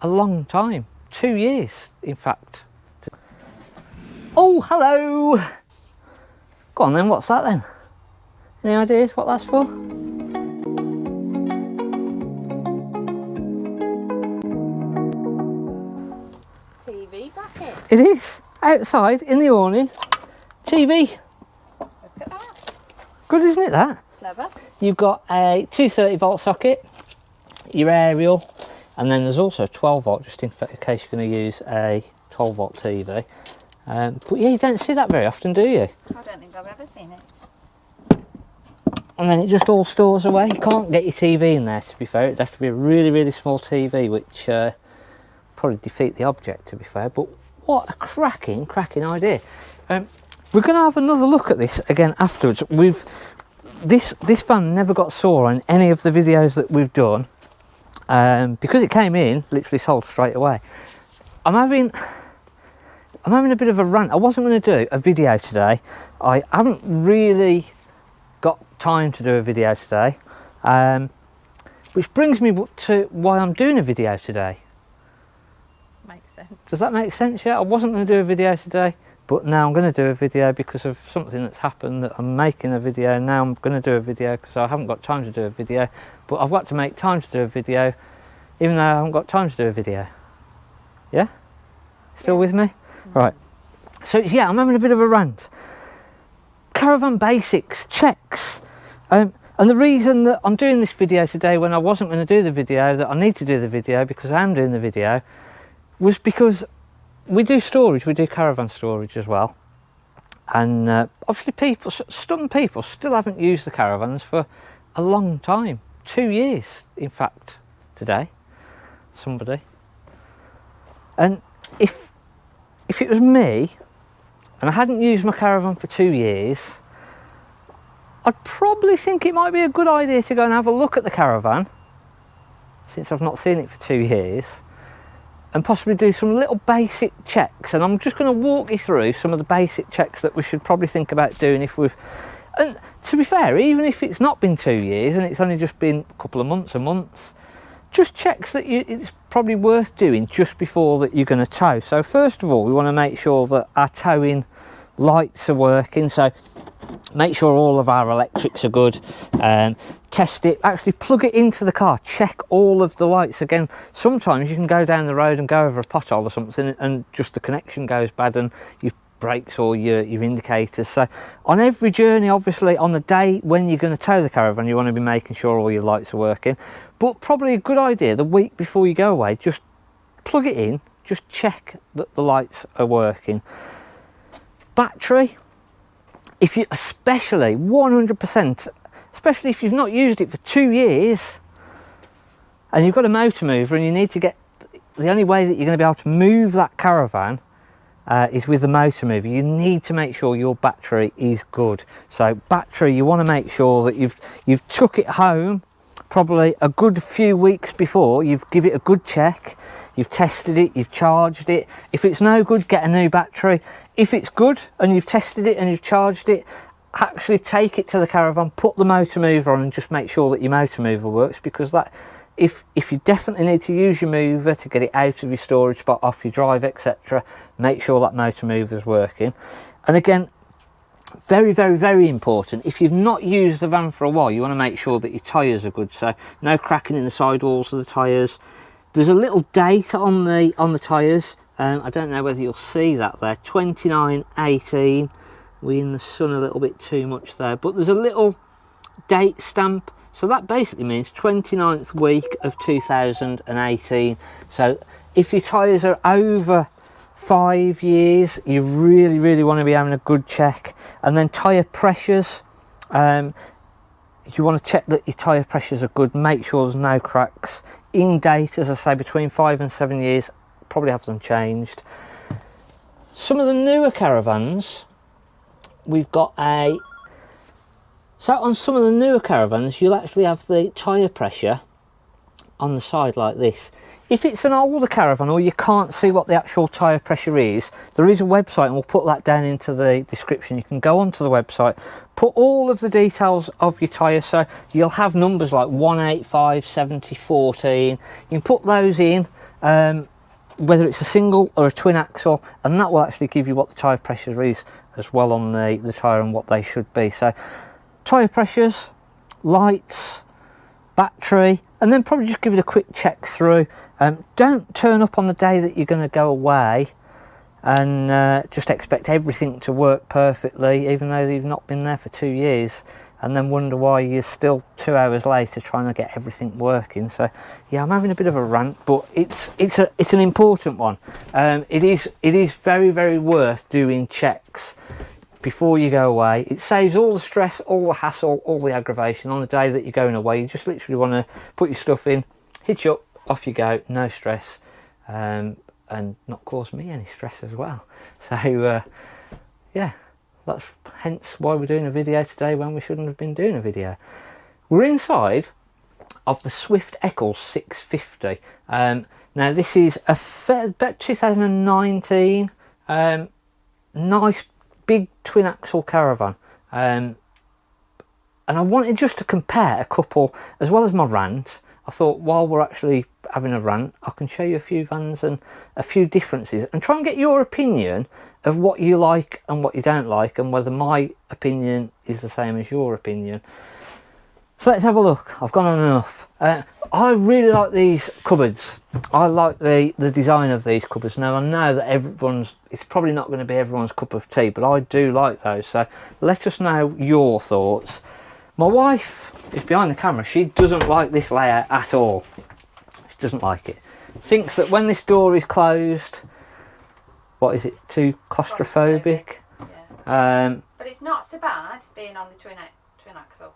a long time. 2 years, in fact. Oh, hello! Go on then, what's that then? Any ideas what that's for? TV bracket. It is, outside in the awning. TV. Look at that. Good, isn't it, that? Clever. You've got a 230-volt socket, your aerial, and then there's also a 12-volt, just in case you're going to use a 12-volt TV. But yeah, you don't see that very often, do you? I don't think I've ever seen it. And then it just all stores away. You can't get your TV in there, to be fair. It'd have to be a really, really small TV, which probably defeat the object, to be fair. But what a cracking idea. We're going to have another look at this again afterwards. This van never got sore on any of the videos that we've done, because it came in, literally sold straight away. I'm having a bit of a rant. I wasn't going to do a video today. I haven't really got time to do a video today, which brings me to why I'm doing a video today. Makes sense. Does that make sense? Yeah, I wasn't going to do a video today, but now I'm going to do a video because of something that's happened, that I'm making a video. Now I'm going to do a video because I haven't got time to do a video, but I've got to make time to do a video even though I haven't got time to do a video. Yeah? Still with me? Right. So yeah, I'm having a bit of a rant. Caravan Basics checks. And the reason that I'm doing this video today when I wasn't going to do the video, that I need to do the video because I am doing the video, was because we do storage, we do caravan storage as well. And obviously some people still haven't used the caravans for a long time. 2 years, in fact, today. Somebody. And if it was me, and I hadn't used my caravan for 2 years, I'd probably think it might be a good idea to go and have a look at the caravan, since I've not seen it for 2 years, and possibly do some little basic checks. And I'm just going to walk you through some of the basic checks that we should probably think about doing if we've... And to be fair, even if it's not been 2 years and it's only just been a couple of months, a month, just checks that it's probably worth doing just before that you're going to tow. So first of all, we want to make sure that our towing lights are working. So make sure all of our electrics are good. Test it, actually plug it into the car, check all of the lights. Again, sometimes you can go down the road and go over a pothole or something and just the connection goes bad and your brakes or your indicators. So on every journey, obviously on the day when you're going to tow the caravan, you want to be making sure all your lights are working. But probably a good idea the week before you go away, just plug it in, just check that the lights are working. Battery, if you, especially 100%, especially if you've not used it for 2 years and you've got a motor mover and you need to get, the only way that you're going to be able to move that caravan is with the motor mover. You need to make sure your battery is good. So battery, you want to make sure that you've took it home probably a good few weeks before. You've give it a good check, you've tested it, you've charged it. If it's no good, get a new battery. If it's good and you've tested it and you've charged it, actually take it to the caravan, put the motor mover on and just make sure that your motor mover works, because that if you definitely need to use your mover to get it out of your storage spot, off your drive, etc., make sure that motor mover is working. And again, very, very, very important, if you've not used the van for a while, you want to make sure that your tyres are good. So no cracking in the sidewalls of the tyres. There's a little date on the tyres. I don't know whether you'll see that there, 2918. We're in the sun a little bit too much there, but there's a little date stamp. So that basically means 29th week of 2018. So if your tyres are over 5 years, you really, really want to be having a good check. And then tyre pressures, you want to check that your tyre pressures are good, make sure there's no cracks. In date, as I say, between 5 and 7 years, probably have them changed. Some of the newer caravans, we've got so on some of the newer caravans, you'll actually have the tyre pressure on the side like this. If it's an older caravan or you can't see what the actual tyre pressure is, there is a website, and we'll put that down into the description. You can go onto the website, put all of the details of your tyre, so you'll have numbers like 185, 70, 14. You can put those in, whether it's a single or a twin axle, and that will actually give you what the tyre pressure is as well on the tyre and what they should be. So tyre pressures, lights, battery, and then probably just give it a quick check through. Don't turn up on the day that you're going to go away and just expect everything to work perfectly, even though you've not been there for 2 years, and then wonder why you're still 2 hours later trying to get everything working. So yeah, I'm having a bit of a rant, but it's an important one. It is very, very worth doing checks before you go away. It saves all the stress, all the hassle, all the aggravation on the day that you're going away. You just literally want to put your stuff in, hitch up, off you go, no stress, and not cause me any stress as well. So yeah, that's hence why we're doing a video today when we shouldn't have been doing a video. We're inside of the Swift Eccles 650. Now this is about 2019, nice big twin axle caravan, and I wanted just to compare a couple as well as my rant. I thought while we're actually having a rant, I can show you a few vans and a few differences and try and get your opinion of what you like and what you don't like, and whether my opinion is the same as your opinion. So let's have a look. I've gone on enough. I really like these cupboards. I like the design of these cupboards. Now I know that it's probably not going to be everyone's cup of tea, but I do like those. So let us know your thoughts. My wife is behind the camera. She doesn't like this layout at all. She doesn't like it. Thinks that when this door is closed, what is it, too claustrophobic? Yeah. But it's not so bad being on the twin axle.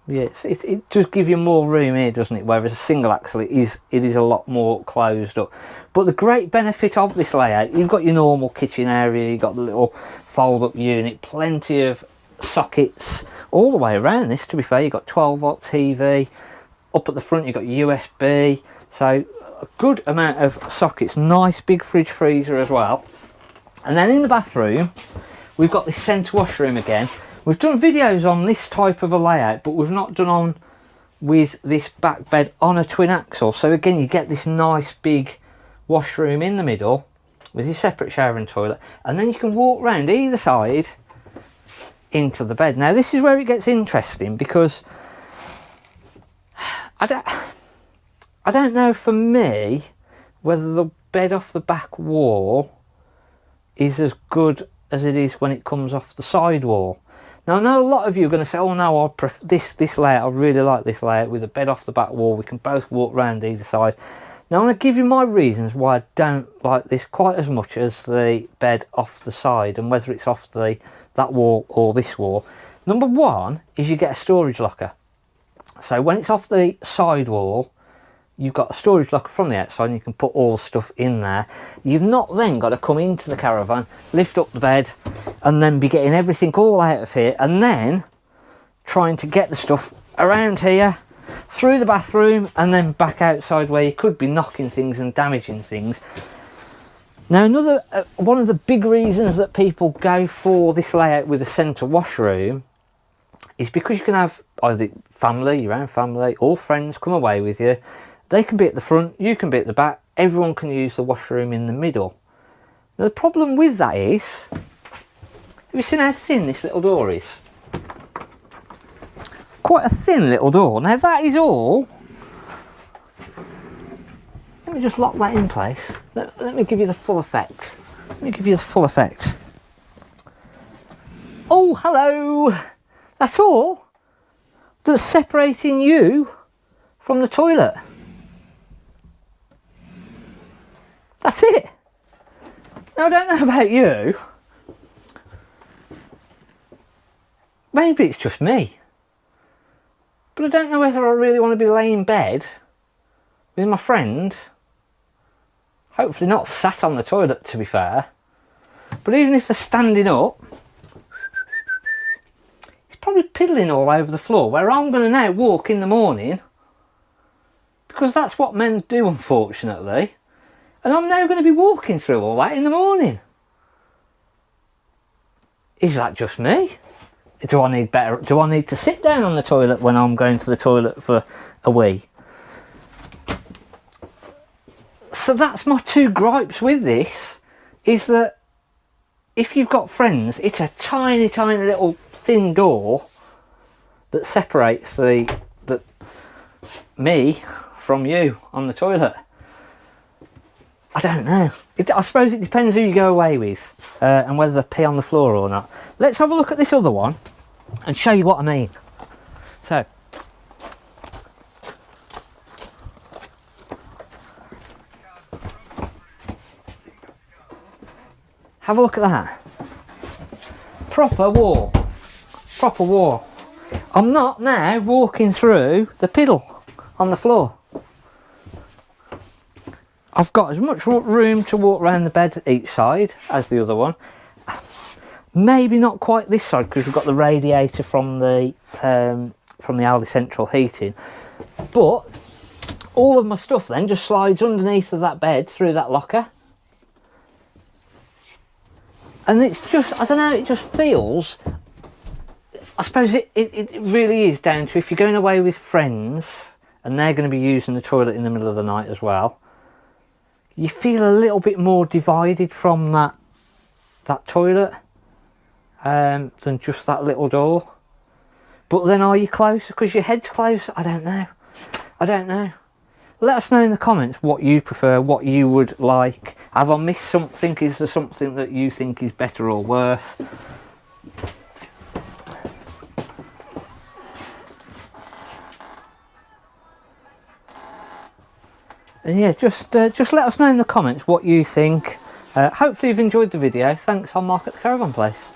Yes, it does give you more room here, doesn't it? Whereas a single axle, it is a lot more closed up. But the great benefit of this layout, you've got your normal kitchen area, you've got the little fold-up unit, plenty of sockets all the way around this. To be fair, you've got 12-volt TV. Up at the front, you've got USB. So a good amount of sockets. Nice big fridge freezer as well. And then in the bathroom, we've got this centre washroom again. We've done videos on this type of a layout, but we've not done on with this back bed on a twin axle. So again, you get this nice big washroom in the middle with your separate shower and toilet, and then you can walk round either side into the bed. Now this is where it gets interesting, because I don't know for me whether the bed off the back wall is as good as it is when it comes off the side wall. Now I know a lot of you are going to say, oh no, I prefer this layout, I really like this layout with a bed off the back wall, we can both walk around either side. Now I'm going to give you my reasons why I don't like this quite as much as the bed off the side, and whether it's off that wall or this wall. Number one is you get a storage locker. So when it's off the side wall, you've got a storage locker from the outside and you can put all the stuff in there. You've not then got to come into the caravan, lift up the bed, and then be getting everything all out of here, and then trying to get the stuff around here, through the bathroom, and then back outside where you could be knocking things and damaging things. Now another one of the big reasons that people go for this layout with a centre washroom is because you can have either family, your own family, or friends come away with you. They can be at the front, you can be at the back, everyone can use the washroom in the middle. Now the problem with that is, have you seen how thin this little door is? Quite a thin little door. Now that is all. Let me just lock that in place. Let me give you the full effect. Let me give you the full effect. Oh, hello! That's all that's separating you from the toilet. That's it. Now I don't know about you. Maybe it's just me. But I don't know whether I really want to be laying in bed with my friend. Hopefully not sat on the toilet, to be fair. But even if they're standing up, it's probably piddling all over the floor, where I'm going to now walk in the morning, because that's what men do, unfortunately. And I'm now going to be walking through all that in the morning. Is that just me? Do I need to sit down on the toilet when I'm going to the toilet for a wee? So that's my two gripes with this, is that if you've got friends, it's a tiny, tiny little thin door that separates me from you on the toilet. I don't know. I suppose it depends who you go away with and whether they pee on the floor or not. Let's have a look at this other one and show you what I mean. So, have a look at that. Proper wall. Proper wall. I'm not now walking through the piddle on the floor. I've got as much room to walk around the bed each side as the other one. Maybe not quite this side because we've got the radiator from the Aldi Central heating. But all of my stuff then just slides underneath of that bed through that locker. And it's just, I don't know, it just feels, I suppose it really is down to if you're going away with friends and they're going to be using the toilet in the middle of the night as well, you feel a little bit more divided from that toilet than just that little door. But then are you closer because your head's closer? I don't know. I don't know. Let us know in the comments what you prefer, what you would like. Have I missed something? Is there something that you think is better or worse? And yeah, just let us know in the comments what you think. Hopefully you've enjoyed the video. Thanks, I'm Mark at the Caravan Place.